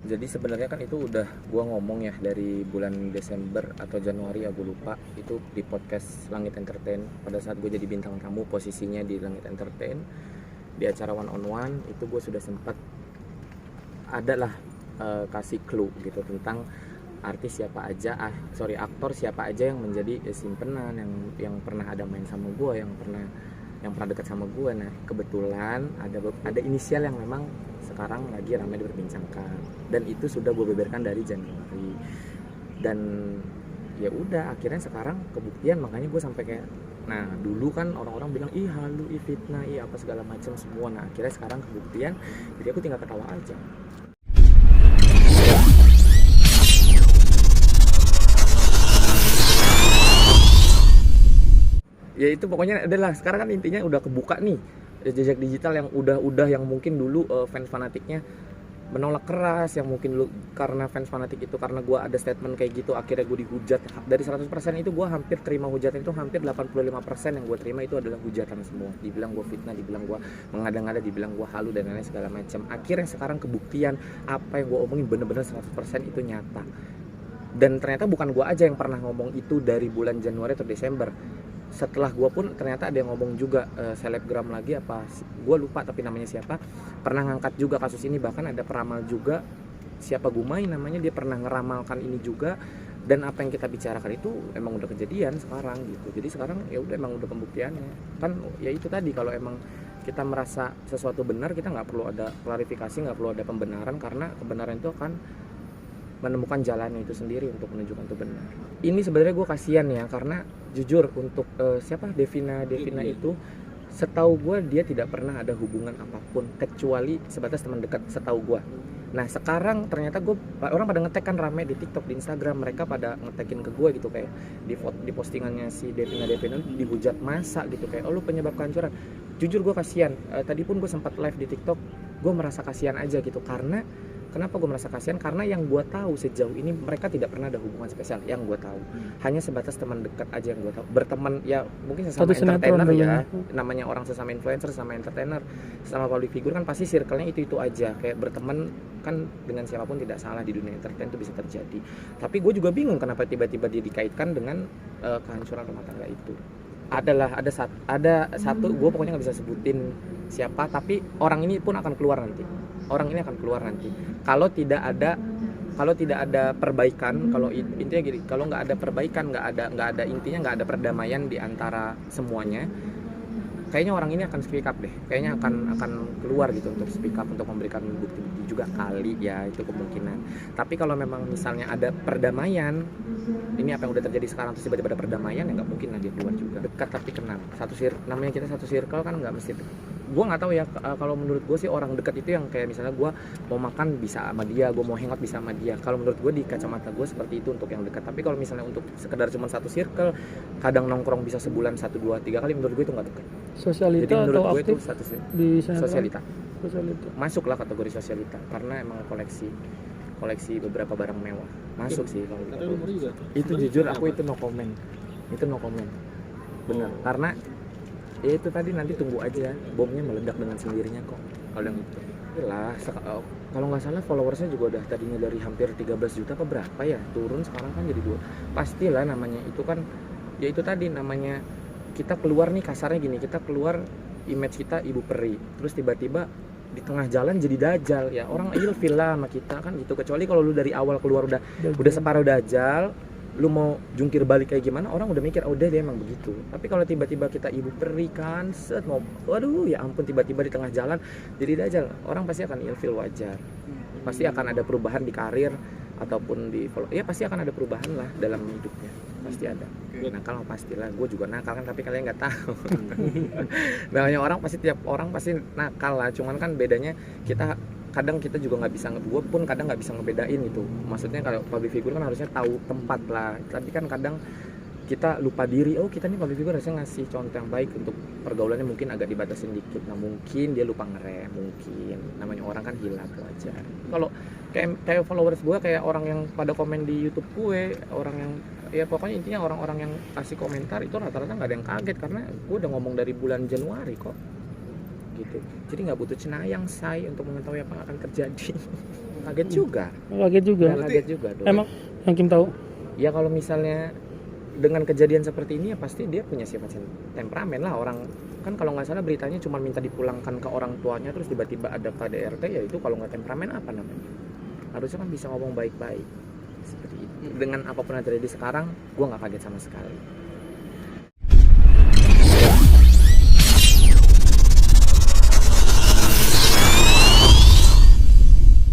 Jadi sebenarnya kan itu udah gua ngomong ya dari bulan Desember atau Januari ya gue lupa, itu di podcast Langit Entertain pada saat gue jadi bintang tamu posisinya di Langit Entertain di acara One on One. Itu gue sudah sempat ada lah kasih clue gitu tentang artis siapa aja, aktor siapa aja yang menjadi simpenan, yang pernah ada main sama gue, yang pernah dekat sama gue. Nah kebetulan ada inisial yang memang sekarang lagi ramai diperbincangkan, dan itu sudah gue beberkan dari Januari. Dan ya udah akhirnya sekarang kebuktian, makanya gue sampai kayak, nah dulu kan orang-orang bilang ih halu, ih fitnah, ih apa segala macam semua. Nah akhirnya sekarang kebuktian, jadi aku tinggal ketawa aja. Ya itu pokoknya adalah sekarang kan intinya udah kebuka nih jejak digital yang udah yang mungkin dulu fans fanatiknya menolak keras, yang mungkin dulu karena fans fanatik itu karena gue ada statement kayak gitu akhirnya gue dihujat. Dari 100% itu gue hampir terima hujatan, itu hampir 85% yang gue terima itu adalah hujatan semua. Dibilang gue fitnah, dibilang gue mengada-ngada, dibilang gue halu dan lain-lain segala macam. Akhirnya sekarang kebuktian apa yang gue omongin bener-bener 100% itu nyata. Dan ternyata bukan gue aja yang pernah ngomong itu dari bulan Januari atau Desember. Setelah gue pun ternyata ada yang ngomong juga, selebgram lagi apa gue lupa tapi namanya siapa, pernah ngangkat juga kasus ini. Bahkan ada peramal juga, siapa Gumai namanya, dia pernah ngeramalkan ini juga. Dan apa yang kita bicarakan itu emang udah kejadian sekarang gitu. Jadi sekarang ya udah emang udah pembuktiannya kan. Ya itu tadi, kalau emang kita merasa sesuatu benar, kita nggak perlu ada klarifikasi, nggak perlu ada pembenaran, karena kebenaran itu akan menemukan jalannya itu sendiri untuk menunjukkan itu benar. Ini sebenarnya gue kasihan ya, karena jujur untuk siapa Devina itu, setahu gue dia tidak pernah ada hubungan apapun kecuali sebatas teman dekat, setahu gue. Nah sekarang ternyata orang pada ngetek kan rame di TikTok, di Instagram, mereka pada ngetekin ke gue gitu, kayak di postingannya si Devina dihujat masa gitu, kayak oh lu penyebab kehancuran. Jujur gue kasihan. Tadi pun gue sempat live di TikTok, gue merasa kasihan aja gitu. Karena kenapa gue merasa kasihan? Karena yang gue tahu sejauh ini mereka tidak pernah ada hubungan spesial. Yang gue tahu hanya sebatas teman dekat aja yang gue tahu. Berteman ya mungkin sesama entertainer ya. Namanya orang sesama influencer, sesama entertainer, sesama public figure kan pasti circle-nya itu aja. Kayak berteman kan dengan siapapun tidak salah di dunia entertain, itu bisa terjadi. Tapi gue juga bingung kenapa tiba-tiba dia dikaitkan dengan kehancuran rumah tangga itu. Ada satu gue pokoknya nggak bisa sebutin siapa, tapi orang ini pun akan keluar nanti. Kalau tidak ada perbaikan, kalau intinya gini, kalau nggak ada perbaikan, nggak ada intinya, nggak ada perdamaian di antara semuanya, kayaknya orang ini akan speak up deh, kayaknya akan keluar gitu untuk speak up, untuk memberikan bukti-bukti juga kali ya, itu kemungkinan. Tapi kalau memang misalnya ada perdamaian, ini apa yang udah terjadi sekarang terus tiba-tiba ada perdamaian, ya nggak mungkin lah dia keluar juga. Dekat tapi kenal, namanya kita satu circle kan, nggak mesti. Gue nggak tahu ya, kalau menurut gue sih orang dekat itu yang kayak misalnya gue mau makan bisa sama dia, gue mau hangout bisa sama dia. Kalau menurut gue di kacamata gue seperti itu untuk yang dekat. Tapi kalau misalnya untuk sekedar cuma satu circle, kadang nongkrong bisa sebulan 1, 2, 3 kali, menurut gue itu nggak dekat. Sosialita. Jadi atau aktif di sosialita. Masuklah kategori sosialita karena emang koleksi beberapa barang mewah. Masuk sih kalau gitu. Itu jujur aku itu no comment. Benar. Karena ya itu tadi, nanti tunggu aja bomnya meledak dengan sendirinya kok. Kalau yang itu lah, kalau nggak salah followersnya juga udah tadinya dari hampir 13 juta ke berapa ya, turun sekarang kan jadi 2. Pastilah namanya itu kan, ya itu tadi namanya kita keluar nih, kasarnya gini, kita keluar image kita ibu peri, terus tiba-tiba di tengah jalan jadi dajal, ya orang ilfil lah sama kita kan gitu. Kecuali kalau lu dari awal keluar udah separuh dajal, lu mau jungkir balik kayak gimana, orang udah mikir oh udah dia emang begitu. Tapi kalau tiba-tiba kita ibu peri kan, waduh ya ampun, tiba-tiba di tengah jalan jadi dajal, orang pasti akan ilfil, wajar. Pasti akan ada perubahan di karir ataupun di follow, ya pasti akan ada perubahan lah dalam hidupnya, pasti ada. Nakal pastilah, gue juga nakal kan, tapi kalian nggak tahu. Namanya orang pasti, tiap orang pasti nakal lah, cuman kan bedanya kadang kita juga nggak bisa, gue pun kadang nggak bisa ngebedain gitu. Maksudnya kalau public figure kan harusnya tahu tempat lah, tapi kan kadang kita lupa diri, oh kita nih public figure harusnya ngasih contoh yang baik untuk pergaulannya, mungkin agak dibatasin dikit. Nah mungkin dia lupa ngerem, mungkin namanya orang kan hilang, wajar. Kalau kayak followers gue, kayak orang yang pada komen di YouTube gue, orang yang ya pokoknya intinya orang-orang yang kasih komentar itu rata-rata nggak ada yang kaget, karena gue udah ngomong dari bulan Januari kok gitu. Jadi nggak butuh cenayang say untuk mengetahui apa yang akan terjadi. Kaget juga. Kaget juga. Kaget juga dong. Emang yang Kim tahu? Ya kalau misalnya dengan kejadian seperti ini ya pasti dia punya sifat temperamen lah orang. Kan kalau nggak salah beritanya cuma minta dipulangkan ke orang tuanya terus tiba-tiba ada KDRT, ya itu kalau nggak temperamen apa namanya? Harusnya kan bisa ngomong baik-baik seperti itu. Dengan apapun yang terjadi sekarang gue nggak kaget sama sekali.